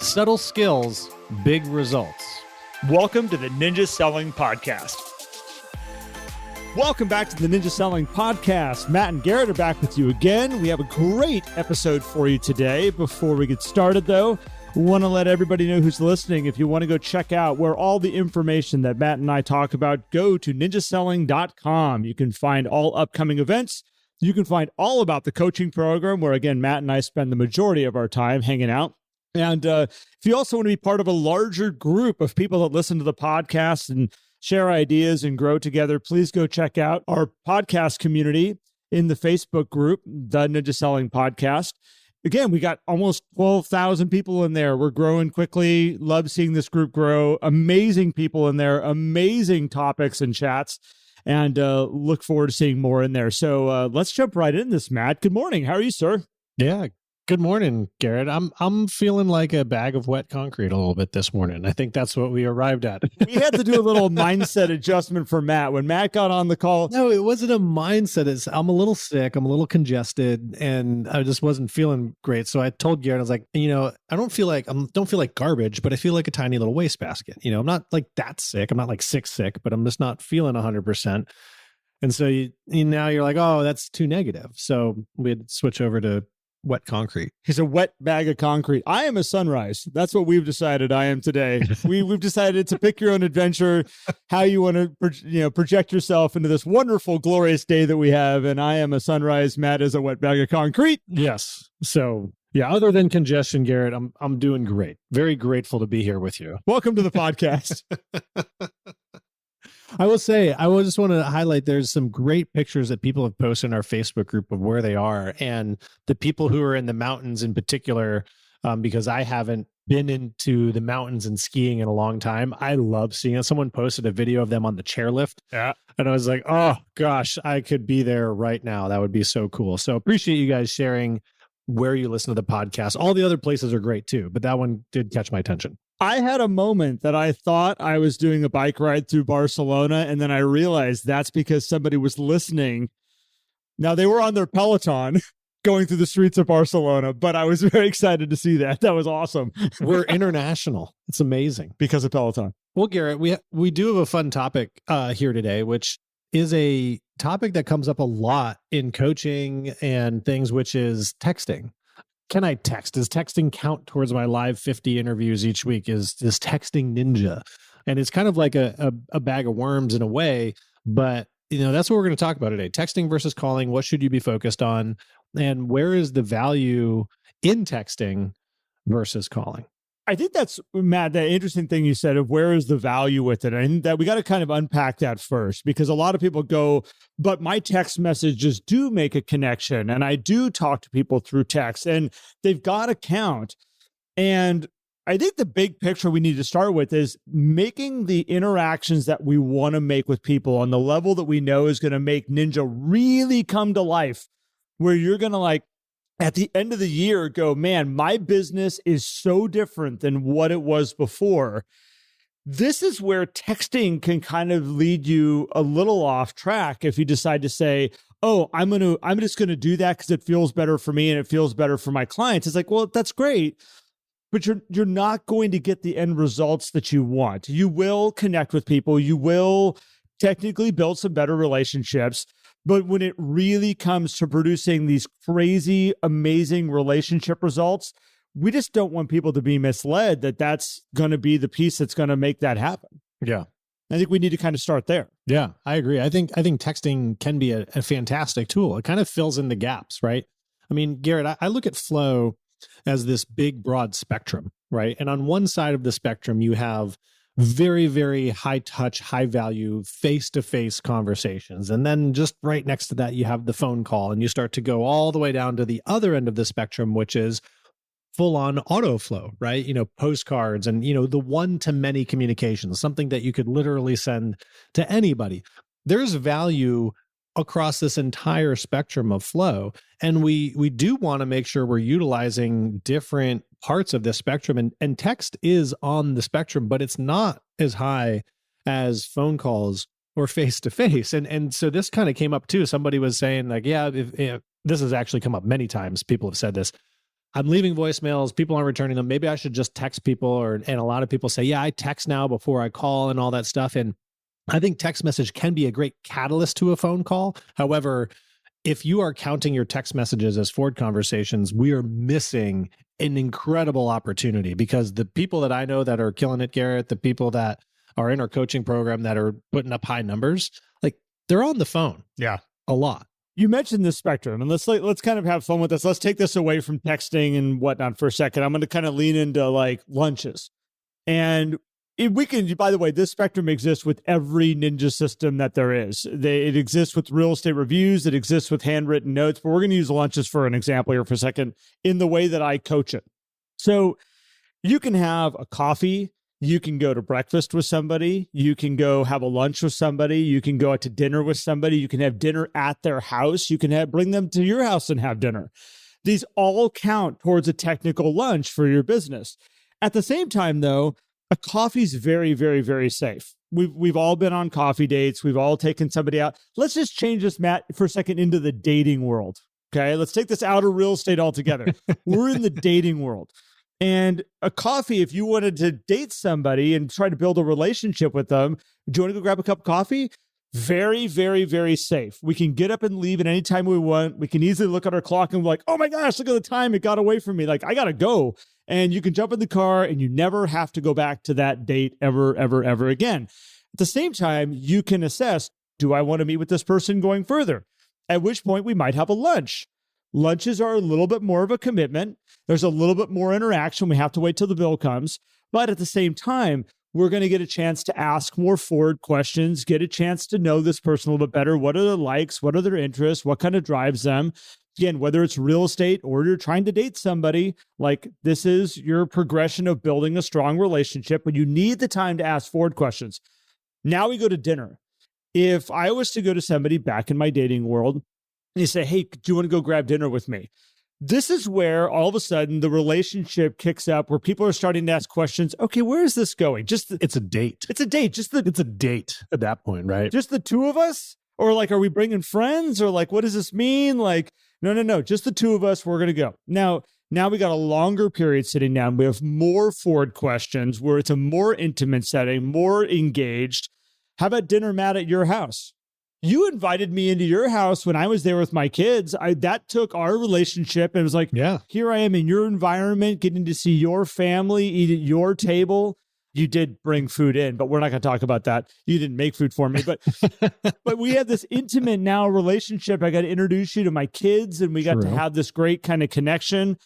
Subtle skills, big results. Welcome to the Ninja Selling Podcast. Welcome back to the Ninja Selling Podcast. Matt and Garrett are back with you again. We have a great episode for you today. Before we get started, though, we want to let everybody know who's listening. If you want to go check out where all the information that Matt and I talk about, go to ninjaselling.com. You can find all upcoming events. You can find all about the coaching program, where, again, Matt and I spend the majority of our time hanging out. And if you also want to be part of a larger group of people that listen to the podcast and share ideas and grow together, please go check out our podcast community in the Facebook group, the Ninja Selling Podcast. Again, we got almost 12,000 people in there. We're growing quickly. Love seeing this group grow. Amazing people in there, amazing topics and chats, and look forward to seeing more in there. So let's jump right in this, Matt. Good morning. How are you, sir? Yeah. Good morning, Garrett. I'm feeling like a bag of wet concrete a little bit this morning. I think that's what we arrived at. We had to do a little mindset adjustment for Matt. When Matt got on the call. No, it wasn't a mindset. I'm a little sick. I'm a little congested, and I just wasn't feeling great. So I told Garrett, I was like, I don't feel like garbage, but I feel like a tiny little wastebasket. I'm not like that sick. I'm not like sick, but I'm just not feeling 100%. And so now you're like, oh, that's too negative. So we had to switch over to wet concrete. He's a wet bag of concrete. I am a sunrise. That's what we've decided I am today. We've decided to pick your own adventure, how you want to project yourself into this wonderful, glorious day that we have. And I am a sunrise. Matt is a wet bag of concrete. Yes. So yeah, other than congestion, Garrett, I'm doing great. Very grateful to be here with you. Welcome to the podcast. I will say, just want to highlight, there's some great pictures that people have posted in our Facebook group of where they are, and the people who are in the mountains in particular, because I haven't been into the mountains and skiing in a long time. I love seeing it. Someone posted a video of them on the chairlift. Yeah. And I was like, oh gosh, I could be there right now. That would be so cool. So appreciate you guys sharing where you listen to the podcast. All the other places are great too, but that one did catch my attention. I had a moment that I thought I was doing a bike ride through Barcelona, and then I realized that's because somebody was listening. Now, they were on their Peloton going through the streets of Barcelona, but I was very excited to see that. That was awesome. We're international. It's amazing. Because of Peloton. Well, Garrett, we do have a fun topic here today, which is a topic that comes up a lot in coaching and things, which is texting. Can I text? Does texting count towards my live 50 interviews each week? Is texting ninja? And it's kind of like a bag of worms in a way, but that's what we're going to talk about today. Texting versus calling. What should you be focused on? And where is the value in texting versus calling? I think that's, Matt, the interesting thing you said of where is the value with it. And that we got to kind of unpack that first, because a lot of people go, but my text messages do make a connection. And I do talk to people through text, and they've got to count. And I think the big picture we need to start with is making the interactions that we want to make with people on the level that we know is going to make Ninja really come to life, where you're going to at the end of the year, go, man, my business is so different than what it was before. This is where texting can kind of lead you a little off track if you decide to say, oh, I'm just going to do that because it feels better for me and it feels better for my clients. It's like, well, that's great, but you're not going to get the end results that you want. You will connect with people. You will technically build some better relationships. But when it really comes to producing these crazy, amazing relationship results, we just don't want people to be misled that that's going to be the piece that's going to make that happen. Yeah. I think we need to kind of start there. Yeah, I agree. I think texting can be a fantastic tool. It kind of fills in the gaps, right? I mean, Garrett, I look at flow as this big, broad spectrum, right? And on one side of the spectrum, you have very, very high touch, high value, face-to-face conversations. And then just right next to that, you have the phone call, and you start to go all the way down to the other end of the spectrum, which is full on auto flow, right? Postcards and, the one-to-many communications, something that you could literally send to anybody. There's value across this entire spectrum of flow. And we do want to make sure we're utilizing different parts of the spectrum, and text is on the spectrum, but it's not as high as phone calls or face-to-face. And so this kind of came up too. Somebody was saying like, yeah, if this has actually come up many times. People have said this. I'm leaving voicemails, people aren't returning them. Maybe I should just text people, and a lot of people say, yeah, I text now before I call and all that stuff. And I think text message can be a great catalyst to a phone call. However, if you are counting your text messages as forward conversations, we are missing an incredible opportunity, because the people that I know that are killing it, Garrett, the people that are in our coaching program that are putting up high numbers, like they're on the phone. Yeah. A lot. You mentioned the spectrum, and let's kind of have fun with this. Let's take this away from texting and whatnot for a second. I'm going to kind of lean into like lunches. And we can, by the way, this spectrum exists with every ninja system that there is. It exists with real estate reviews. It exists with handwritten notes. But we're going to use lunches for an example here for a second in the way that I coach it. So you can have a coffee. You can go to breakfast with somebody. You can go have a lunch with somebody. You can go out to dinner with somebody. You can have dinner at their house. You can bring them to your house and have dinner. These all count towards a technical lunch for your business. At the same time, though, a coffee's very, very, very safe. We've all been on coffee dates. We've all taken somebody out. Let's just change this, Matt, for a second into the dating world. Okay, let's take this out of real estate altogether. We're in the dating world. And a coffee, if you wanted to date somebody and try to build a relationship with them, do you want to go grab a cup of coffee? Very, very, very safe. We can get up and leave at any time we want. We can easily look at our clock and be like, oh my gosh, look at the time. It got away from me. Like, I got to go. And you can jump in the car and you never have to go back to that date ever, ever, ever again. At the same time, you can assess, do I want to meet with this person going further? At which point we might have a lunch. Lunches are a little bit more of a commitment. There's a little bit more interaction. We have to wait till the bill comes. But at the same time, we're going to get a chance to ask more forward questions, get a chance to know this person a little bit better. What are their likes? What are their interests? What kind of drives them? Again, whether it's real estate or you're trying to date somebody, like this is your progression of building a strong relationship, but you need the time to ask forward questions. Now we go to dinner. If I was to go to somebody back in my dating world and you say, hey, do you want to go grab dinner with me? This is where all of a sudden the relationship kicks up, where people are starting to ask questions. Okay, where is this going? It's a date. It's a date. It's a date at that point, right? Just the two of us? Or like, are we bringing friends? Or like, what does this mean? Like, no. Just the two of us. We're going to go. Now we got a longer period sitting down. We have more forward questions where it's a more intimate setting, more engaged. How about dinner, Matt, at your house? You invited me into your house when I was there with my kids. That took our relationship and was like, yeah, here I am in your environment, getting to see your family, eat at your table. You did bring food in, but we're not going to talk about that. You didn't make food for me, but but we have this intimate now relationship. I got to introduce you to my kids, and we got to have this great kind of connection.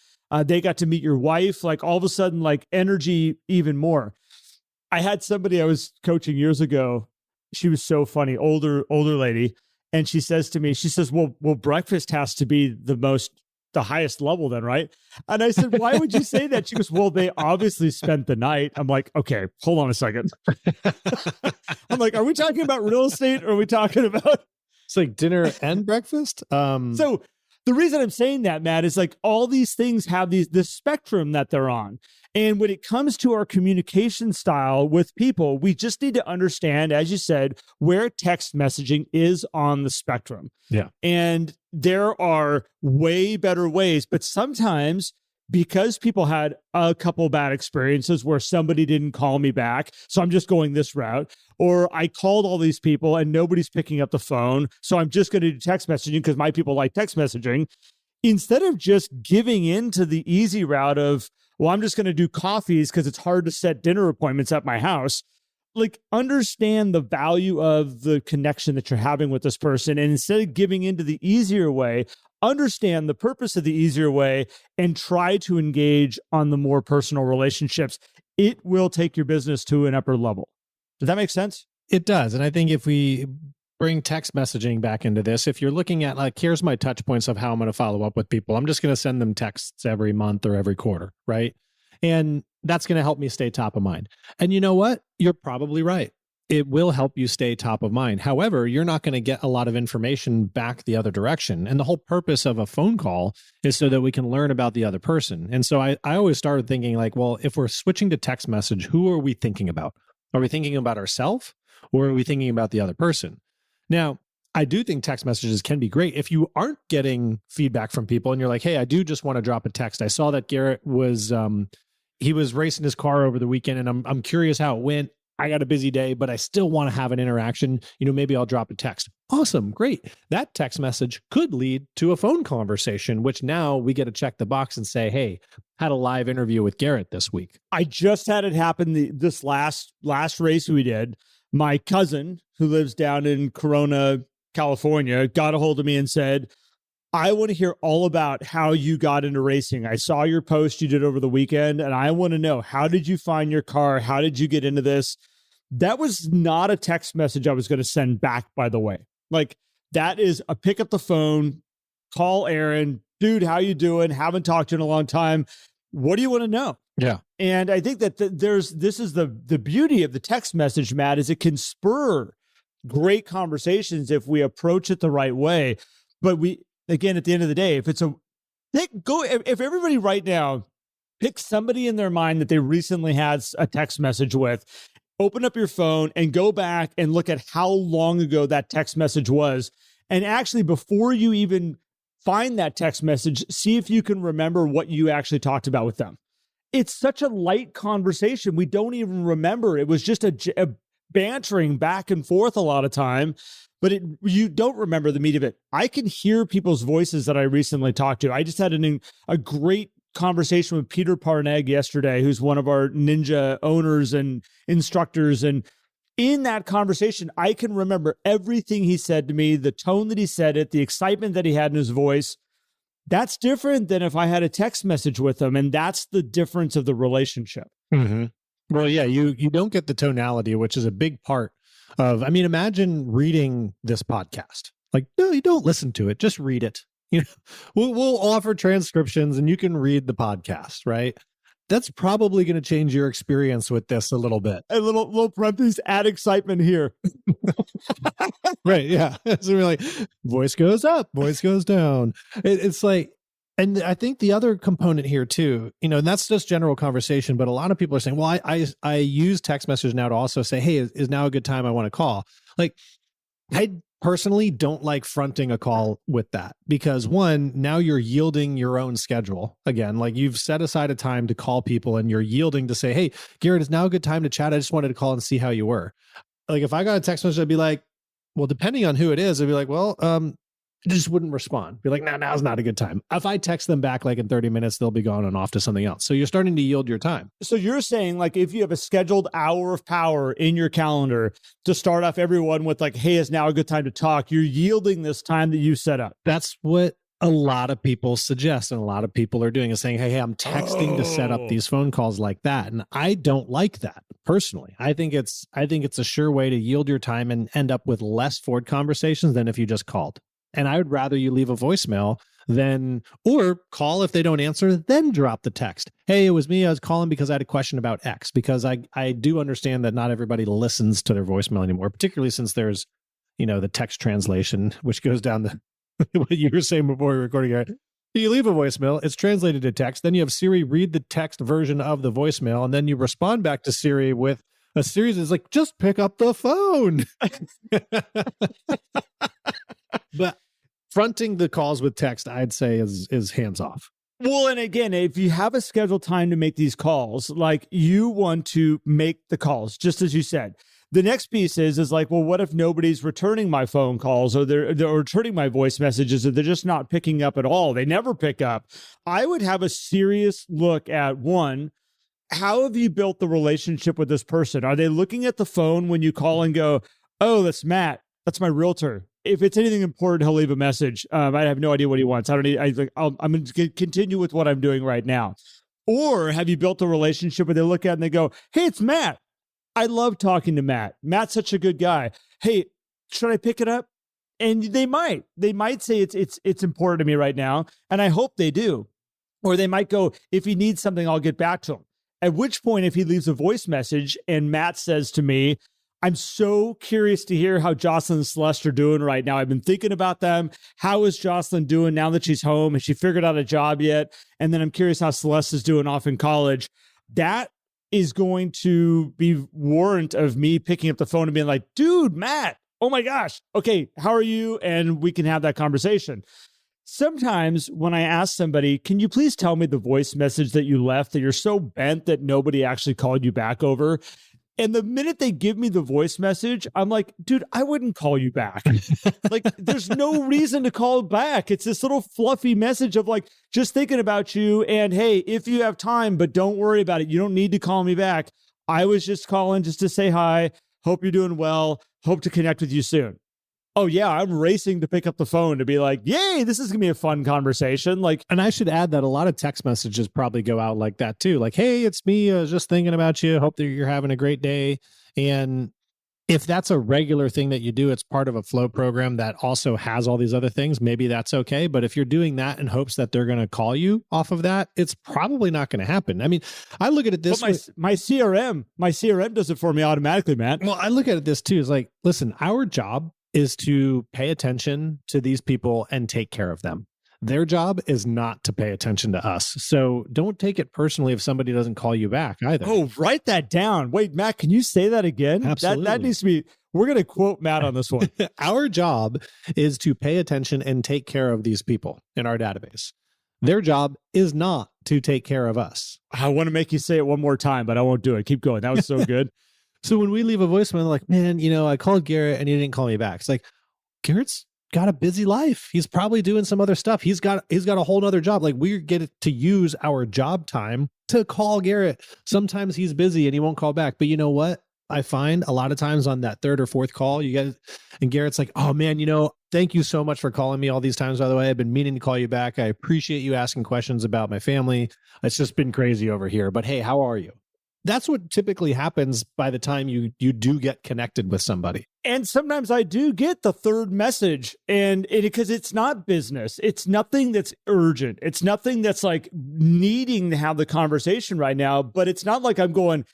They got to meet your wife. Like all of a sudden, like energy even more. I had somebody I was coaching years ago. She was so funny, older lady. And she says to me, well, breakfast has to be the highest level then, right? And I said, why would you say that? She goes, well, they obviously spent the night. I'm like, okay, hold on a second. I'm like, are we talking about real estate or are we talking about? It's like dinner and breakfast. So the reason I'm saying that, Matt, is like all these things have this spectrum that they're on. And when it comes to our communication style with people, we just need to understand, as you said, where text messaging is on the spectrum. Yeah. And there are way better ways, but sometimes because people had a couple bad experiences where somebody didn't call me back, so I'm just going this route, or I called all these people and nobody's picking up the phone, so I'm just going to do text messaging because my people like text messaging. Instead of just giving in to the easy route of, well, I'm just going to do coffees because it's hard to set dinner appointments at my house. Like, understand the value of the connection that you're having with this person. And instead of giving into the easier way, understand the purpose of the easier way and try to engage on the more personal relationships. It will take your business to an upper level. Does that make sense? It does. And I think if we bring text messaging back into this, if you're looking at like, here's my touch points of how I'm going to follow up with people, I'm just going to send them texts every month or every quarter, right? And that's going to help me stay top of mind. And you know what? You're probably right. It will help you stay top of mind. However, you're not going to get a lot of information back the other direction. And the whole purpose of a phone call is so that we can learn about the other person. And so I always started thinking like, well, if we're switching to text message, who are we thinking about? Are we thinking about ourselves or are we thinking about the other person? Now, I do think text messages can be great. If you aren't getting feedback from people and you're like, hey, I do just want to drop a text. I saw that Garrett was, he was racing his car over the weekend and I'm curious how it went. I got a busy day, but I still want to have an interaction. Maybe I'll drop a text. Awesome. Great. That text message could lead to a phone conversation, which now we get to check the box and say, hey, had a live interview with Garrett this week. I just had it happen this last race we did. My cousin, who lives down in Corona, California, got a hold of me and said, I want to hear all about how you got into racing. I saw your post you did over the weekend, and I want to know, how did you find your car? How did you get into this? That was not a text message I was going to send back, by the way. Like, that is a pick up the phone, call Aaron, dude, how you doing? Haven't talked to you in a long time. What do you want to know? Yeah. And I think that this is the beauty of the text message, Matt, is it can spur great conversations if we approach it the right way. But again, at the end of the day, if everybody right now pick somebody in their mind that they recently had a text message with, open up your phone and go back and look at how long ago that text message was. And actually, before you even find that text message, see if you can remember what you actually talked about with them. It's such a light conversation. We don't even remember. It was just a bantering back and forth a lot of time. But you don't remember the meat of it. I can hear people's voices that I recently talked to. I just had a great conversation with Peter Parneg yesterday, who's one of our Ninja owners and instructors. And in that conversation, I can remember everything he said to me, the tone that he said it, the excitement that he had in his voice. That's different than if I had a text message with him. And that's the difference of the relationship. Mm-hmm. Well, yeah, you don't get the tonality, which is a big part of, imagine reading this podcast. Like, no, you don't listen to it. Just read it. We'll offer transcriptions and you can read the podcast, right? That's probably going to change your experience with this a little bit. A little parentheses, add excitement here. Right. Yeah. So we're like, voice goes up, voice goes down. It's like, and I think the other component here too, and that's just general conversation, but a lot of people are saying, well, I use text message now to also say, hey, is now a good time I want to call? Like, I personally don't like fronting a call with that because one, now you're yielding your own schedule. Again, like you've set aside a time to call people and you're yielding to say, hey, Garrett, is now a good time to chat? I just wanted to call and see how you were. Like if I got a text message, I'd be like, well, depending on who it is, I'd be like, well, I just wouldn't respond. Be like, no, now's not a good time. If I text them back like in 30 minutes, they'll be gone and off to something else. So you're starting to yield your time. So you're saying like if you have a scheduled hour of power in your calendar to start off everyone with like, hey, is now a good time to talk? You're yielding this time that you set up. That's what a lot of people suggest. And a lot of people are doing is saying, hey, I'm texting to set up these phone calls like that. And I don't like that personally. I think it's a sure way to yield your time and end up with less forward conversations than if you just called. And I would rather you leave a voicemail or call if they don't answer, then drop the text. Hey, it was me. I was calling because I had a question about X, because I do understand that not everybody listens to their voicemail anymore, particularly since there's, the text translation, which goes down the, what you were saying before we were recording it. You leave a voicemail, it's translated to text. Then you have Siri read the text version of the voicemail. And then you respond back to Siri with a series that's like, just pick up the phone. But fronting the calls with text, I'd say is hands off. Well, and again, if you have a scheduled time to make these calls, like you want to make the calls, just as you said. The next piece is like, well, what if nobody's returning my phone calls or they're returning my voice messages or they're just not picking up at all? They never pick up. I would have a serious look at one, how have you built the relationship with this person? Are they looking at the phone when you call and go, oh, that's Matt. That's my realtor. If it's anything important, he'll leave a message. I have no idea what he wants. I'm going to continue with what I'm doing right now. Or have you built a relationship where they look at it and they go, hey, it's Matt. I love talking to Matt. Matt's such a good guy. Hey, should I pick it up? And they might say it's important to me right now. And I hope they do. Or they might go, if he needs something, I'll get back to him. At which point, if he leaves a voice message and Matt says to me, I'm so curious to hear how Jocelyn and Celeste are doing right now. I've been thinking about them. How is Jocelyn doing now that she's home? Has she figured out a job yet? And then I'm curious how Celeste is doing off in college. That is going to be warrant of me picking up the phone and being like, dude, Matt, oh my gosh, okay, how are you? And we can have that conversation. Sometimes when I ask somebody, can you please tell me the voice message that you left that you're so bent that nobody actually called you back over? And the minute they give me the voice message, I'm like, dude, I wouldn't call you back. Like, there's no reason to call back. It's this little fluffy message of like, just thinking about you. And hey, if you have time, but don't worry about it. You don't need to call me back. I was just calling just to say hi. Hope you're doing well. Hope to connect with you soon. Oh yeah, I'm racing to pick up the phone to be like, yay, this is gonna be a fun conversation. Like, and I should add that a lot of text messages probably go out like that too. Like, hey, it's me, just thinking about you. Hope that you're having a great day. And if that's a regular thing that you do, it's part of a flow program that also has all these other things. Maybe that's okay. But if you're doing that in hopes that they're going to call you off of that, it's probably not going to happen. I mean, I look at it this way. My CRM does it for me automatically, Matt. Well, I look at it this too. Is like, listen, our job is to pay attention to these people and take care of them. Their job is not to pay attention to us. So don't take it personally if somebody doesn't call you back either. Oh, write that down. Wait, Matt, can you say that again? Absolutely. That needs to be, we're going to quote Matt on this one. Our job is to pay attention and take care of these people in our database. Their job is not to take care of us. I want to make you say it one more time, but I won't do it. Keep going. That was so good. So when we leave a voicemail, like, man, I called Garrett and he didn't call me back. It's like, Garrett's got a busy life. He's probably doing some other stuff. He's got a whole nother job. Like, we get to use our job time to call Garrett. Sometimes he's busy and he won't call back. But you know what? I find a lot of times on that third or fourth call, you guys, and Garrett's like, oh man, thank you so much for calling me all these times. By the way, I've been meaning to call you back. I appreciate you asking questions about my family. It's just been crazy over here. But hey, how are you? That's what typically happens by the time you do get connected with somebody. And sometimes I do get the third message, and because it's not business. It's nothing that's urgent. It's nothing that's like needing to have the conversation right now, but it's not like I'm going,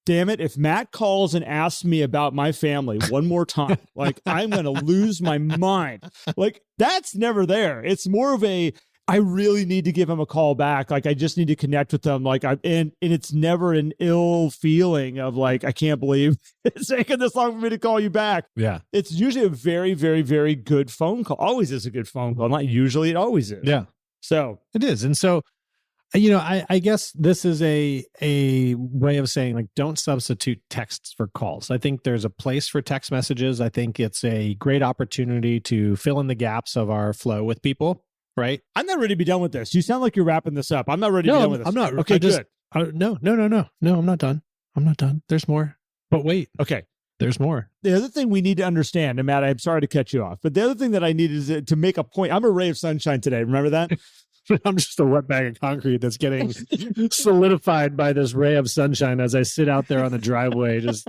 damn it, if Matt calls and asks me about my family one more time, like I'm going to lose my mind. Like, that's never there. It's more of I really need to give him a call back. Like, I just need to connect with them. Like, and it's never an ill feeling of like, I can't believe it's taking this long for me to call you back. Yeah. It's usually a very, very, very good phone call. Always is a good phone call. Not usually, it always is. Yeah. So it is. And so, I guess this is a way of saying, like, don't substitute texts for calls. I think there's a place for text messages. I think it's a great opportunity to fill in the gaps of our flow with people. Right. I'm not ready to be done with this. You sound like you're wrapping this up. I'm not ready to be done with this. I'm not. Okay, good. No, I'm not done. I'm not done. There's more. But wait. Okay. There's more. The other thing we need to understand, and Matt, I'm sorry to cut you off, but the other thing that I need is to make a point. I'm a ray of sunshine today. Remember that? I'm just a wet bag of concrete that's getting solidified by this ray of sunshine as I sit out there on the driveway. Just,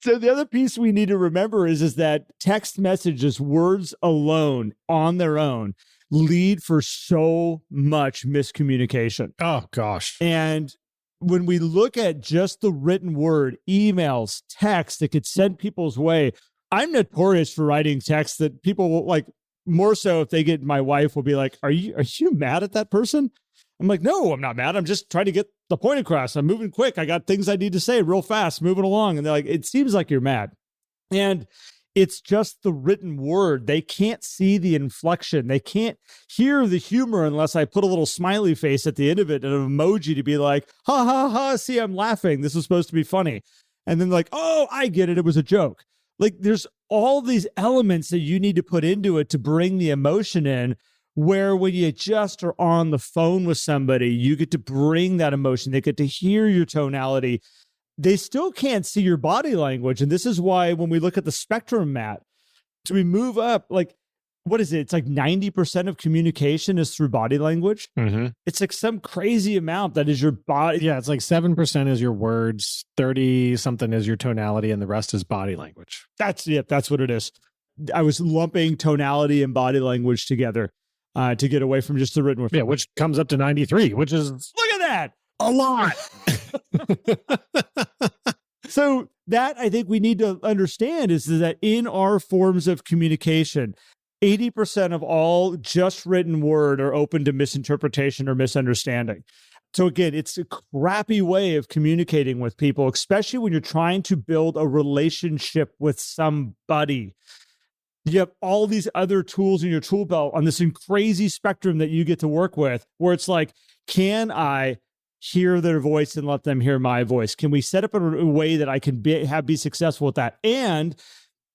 So the other piece we need to remember is that text messages, words alone on their own, lead for so much miscommunication. Oh, gosh. And when we look at just the written word, emails, text that could send people's way, I'm notorious for writing texts that people will like, more so if they get, my wife will be like, are you mad at that person? I'm like, no, I'm not mad. I'm just trying to get the point across. I'm moving quick. I got things I need to say real fast, moving along. And they're like, it seems like you're mad. And it's just the written word. They can't see the inflection. They can't hear the humor unless I put a little smiley face at the end of it and an emoji to be like, ha, ha, ha, see, I'm laughing. This was supposed to be funny. And then like, oh, I get it. It was a joke. Like, there's all these elements that you need to put into it to bring the emotion in, where when you just are on the phone with somebody, you get to bring that emotion. They get to hear your tonality. They still can't see your body language. And this is why when we look at the spectrum, Matt, do we move up, like, what is it? It's like 90% of communication is through body language. Mm-hmm. It's like some crazy amount that is your body. Yeah, it's like 7% is your words, 30 something is your tonality, and the rest is body language. That's what it is. I was lumping tonality and body language together to get away from just the written word. Yeah, which comes up to 93, which is, look at that, a lot. So that I think we need to understand is that in our forms of communication, 80% of all just written word are open to misinterpretation or misunderstanding. So again, it's a crappy way of communicating with people, especially when you're trying to build a relationship with somebody. You have all these other tools in your tool belt on this crazy spectrum that you get to work with, where it's like, can I hear their voice and let them hear my voice? Can we set up a way that I can be successful with that? And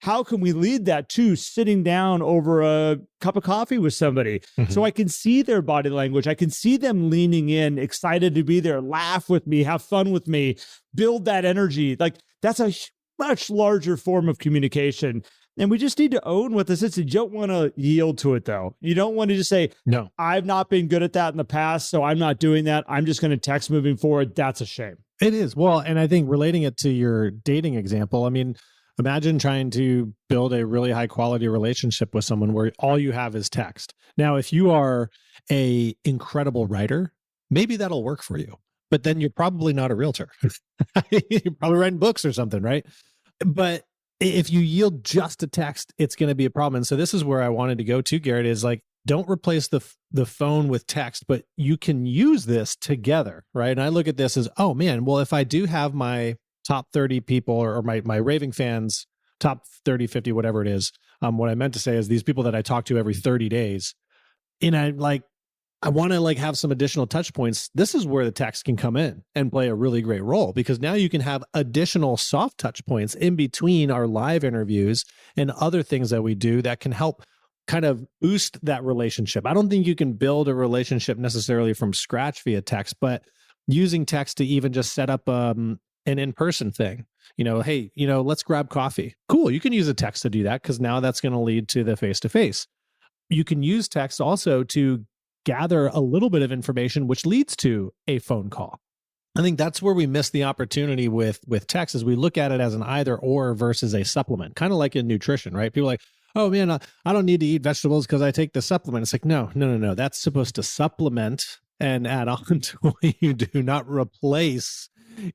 how can we lead that to sitting down over a cup of coffee with somebody? So I can see their body language. I can see them leaning in, excited to be there, laugh with me, have fun with me, build that energy. Like that's a much larger form of communication. And we just need to own what this is. You don't want to yield to it, though. You don't want to just say, no, I've not been good at that in the past, so I'm not doing that. I'm just going to text moving forward. That's a shame. It is. Well, and I think relating it to your dating example, I mean, imagine trying to build a really high quality relationship with someone where all you have is text. Now, if you are an incredible writer, maybe that'll work for you, but then you're probably not a realtor. You're probably writing books or something, right? But if you yield just to text, it's going to be a problem. And so this is where I wanted to go to, Garrett, is like, don't replace the phone with text, but you can use this together, right? And I look at this as, oh man, well, if I do have my top 30 people or my raving fans, top 30, 50, whatever it is, what I meant to say is these people that I talk to every 30 days, and I want to have some additional touch points. This is where the text can come in and play a really great role, because now you can have additional soft touch points in between our live interviews and other things that we do that can help kind of boost that relationship. I don't think you can build a relationship necessarily from scratch via text, but using text to even just set up an in-person thing. Hey, let's grab coffee. Cool. You can use a text to do that, because now that's going to lead to the face-to-face. You can use text also to gather a little bit of information, which leads to a phone call. I think that's where we miss the opportunity with text, is we look at it as an either or versus a supplement, kind of like in nutrition, right? People are like, oh man, I don't need to eat vegetables because I take the supplement. It's like, no. That's supposed to supplement and add on to what you do, not replace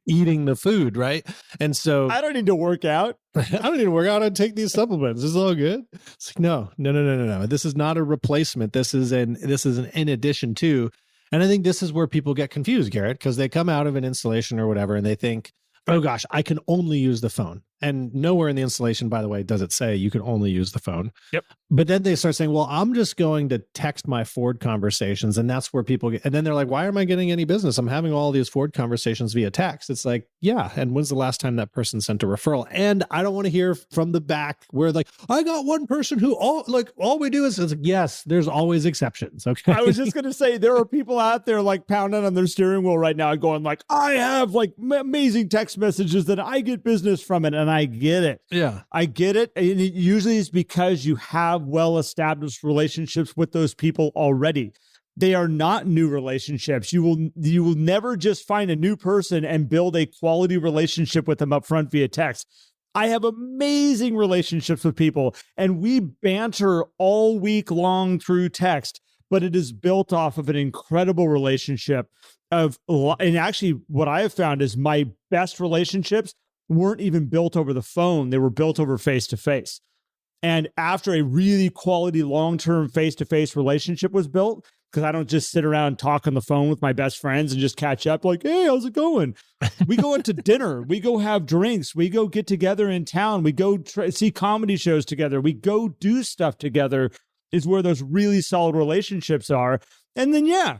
eating the food, right? And so I don't need to work out. I don't need to work out. I take these supplements. This is all good. It's like, no. This is not a replacement. This is an in addition to. And I think this is where people get confused, Garrett, because they come out of an installation or whatever and they think, oh gosh, I can only use the phone. And nowhere in the installation, by the way, does it say you can only use the phone. Yep. But then they start saying, well, I'm just going to text my Ford conversations. And that's where people get, and then they're like, why am I getting any business? I'm having all these Ford conversations via text. It's like, yeah. And when's the last time that person sent a referral? And I don't want to hear from the back where like, I got one person who all we do is like, yes, there's always exceptions. Okay. I was just going to say, there are people out there like pounding on their steering wheel right now going like, I have like amazing text messages that I get business from it. And I get it. Yeah. I get it. And it usually is because you have well-established relationships with those people already. They are not new relationships. You will never just find a new person and build a quality relationship with them up front via text. I have amazing relationships with people, and we banter all week long through text, but it is built off of an incredible relationship and actually what I have found is my best relationships weren't even built over the phone. They were built over face-to-face. And after a really quality long-term face-to-face relationship was built, because I don't just sit around and talk on the phone with my best friends and just catch up like, hey, how's it going? We go into dinner. We go have drinks. We go get together in town. We go see comedy shows together. We go do stuff together is where those really solid relationships are. And then, yeah,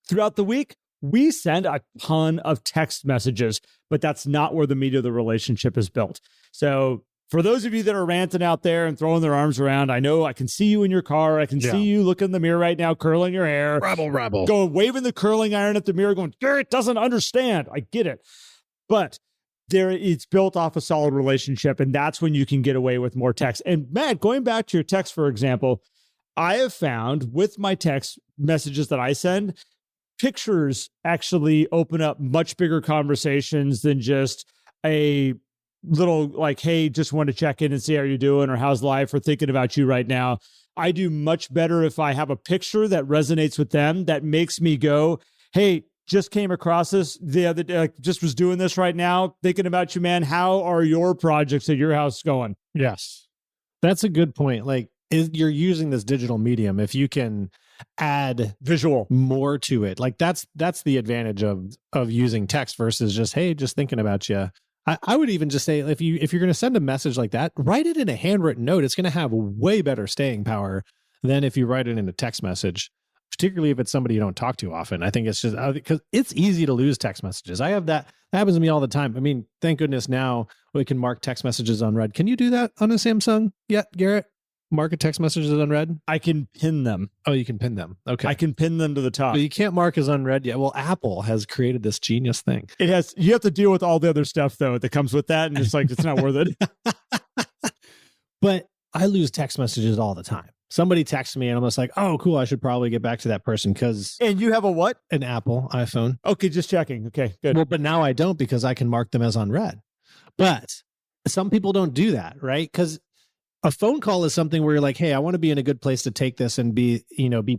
throughout the week, we send a ton of text messages, but that's not where the meat of the relationship is built. So for those of you that are ranting out there and throwing their arms around, I know I can see you in your car. I can see you looking in the mirror right now, curling your hair. Rebel. Going, waving the curling iron at the mirror, going, Garrett doesn't understand. I get it. But it's built off a solid relationship, and that's when you can get away with more text. And Matt, going back to your text, for example, I have found with my text messages that I send, pictures actually open up much bigger conversations than just a little like, hey, just want to check in and see how you're doing, or how's life, or thinking about you right now. I do much better if I have a picture that resonates with them, that makes me go, hey, just came across this the other day, just was doing this right now, thinking about you, man. How are your projects at your house going? Yes. That's a good point. Like, you're using this digital medium. If you can add visual more to it. Like that's the advantage of using text versus just, hey, just thinking about you. I would even just say if you're going to send a message like that, write it in a handwritten note. It's going to have way better staying power than if you write it in a text message, particularly if it's somebody you don't talk to often. I think it's just because it's easy to lose text messages. I have that happens to me all the time. I mean, thank goodness now we can mark text messages unread. Can you do that on a Samsung yet, Garrett? Mark a text message as unread? I can pin them. Oh, you can pin them. Okay. I can pin them to the top. But you can't mark as unread yet. Well, Apple has created this genius thing. You have to deal with all the other stuff though that comes with that, and it's like it's not worth it. But I lose text messages all the time. Somebody texts me and I'm just like, oh, cool, I should probably get back to that person because... And you have a what? An Apple iPhone. Okay, just checking. Okay, good. Well, but now I don't because I can mark them as unread. But some people don't do that, right? Because a phone call is something where you're like, hey, I want to be in a good place to take this and be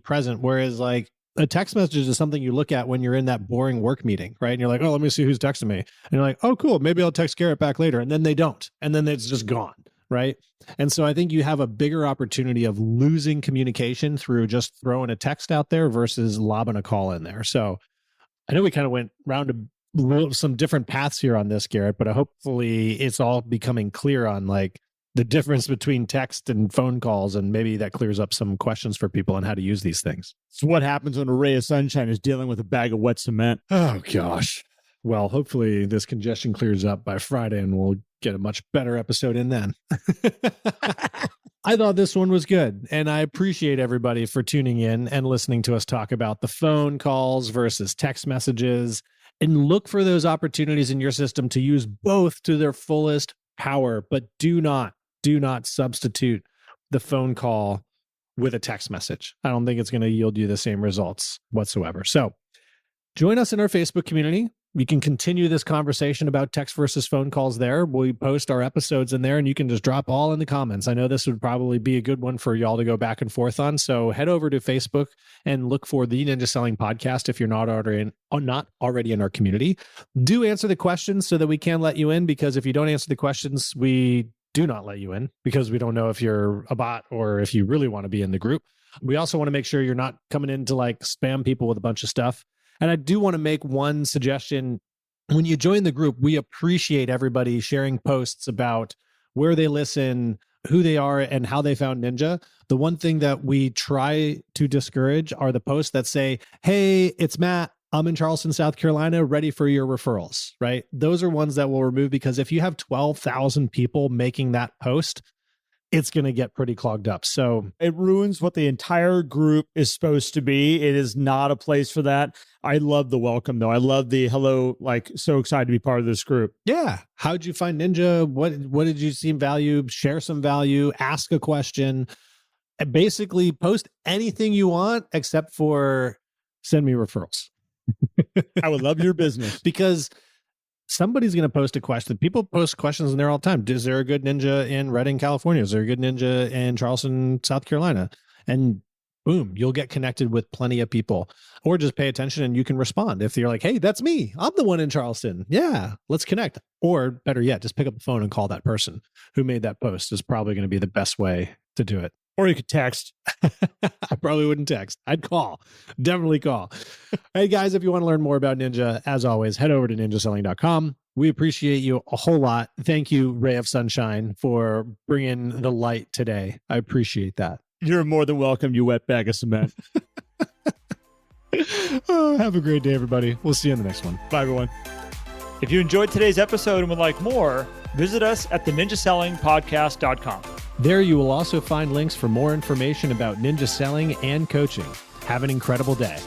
present. Whereas like a text message is something you look at when you're in that boring work meeting, right? And you're like, oh, let me see who's texting me. And you're like, oh, cool, maybe I'll text Garrett back later. And then they don't. And then it's just gone, right? And so I think you have a bigger opportunity of losing communication through just throwing a text out there versus lobbing a call in there. So I know we kind of went round some different paths here on this, Garrett, but hopefully it's all becoming clear on like the difference between text and phone calls, and maybe that clears up some questions for people on how to use these things. So what happens when a ray of sunshine is dealing with a bag of wet cement? Oh, gosh. Well, hopefully this congestion clears up by Friday and we'll get a much better episode in then. I thought this one was good, and I appreciate everybody for tuning in and listening to us talk about the phone calls versus text messages, and look for those opportunities in your system to use both to their fullest power, but do not substitute the phone call with a text message. I don't think it's going to yield you the same results whatsoever. So join us in our Facebook community. We can continue this conversation about text versus phone calls there. We post our episodes in there and you can just drop all in the comments. I know this would probably be a good one for y'all to go back and forth on. So head over to Facebook and look for the Ninja Selling Podcast if you're not already in our community. Do answer the questions so that we can let you in, because if you don't answer the questions, we do not let you in because we don't know if you're a bot or if you really want to be in the group. We also want to make sure you're not coming in to like spam people with a bunch of stuff. And I do want to make one suggestion. When you join the group, we appreciate everybody sharing posts about where they listen, who they are, and how they found Ninja. The one thing that we try to discourage are the posts that say, hey, it's Matt. I'm in Charleston, South Carolina, ready for your referrals, right? Those are ones that we'll remove because if you have 12,000 people making that post, it's going to get pretty clogged up. So it ruins what the entire group is supposed to be. It is not a place for that. I love the welcome though. I love the hello, like so excited to be part of this group. Yeah. How'd you find Ninja? What did you see in value? Share some value, ask a question, and basically post anything you want except for send me referrals. I would love your business. Because somebody's going to post a question. People post questions in there all the time. Is there a good Ninja in Redding, California? Is there a good Ninja in Charleston, South Carolina? And boom, you'll get connected with plenty of people. Or just pay attention and you can respond. If you're like, hey, that's me. I'm the one in Charleston. Yeah, let's connect. Or better yet, just pick up the phone and call that person who made that post is probably going to be the best way to do it. Or you could text. I probably wouldn't text. I'd call. Definitely call. Hey, guys, if you want to learn more about Ninja, as always, head over to ninjaselling.com. We appreciate you a whole lot. Thank you, Ray of Sunshine, for bringing the light today. I appreciate that. You're more than welcome, you wet bag of cement. Oh, have a great day, everybody. We'll see you in the next one. Bye, everyone. If you enjoyed today's episode and would like more, visit us at theninjasellingpodcast.com. There you will also find links for more information about ninja selling and coaching. Have an incredible day.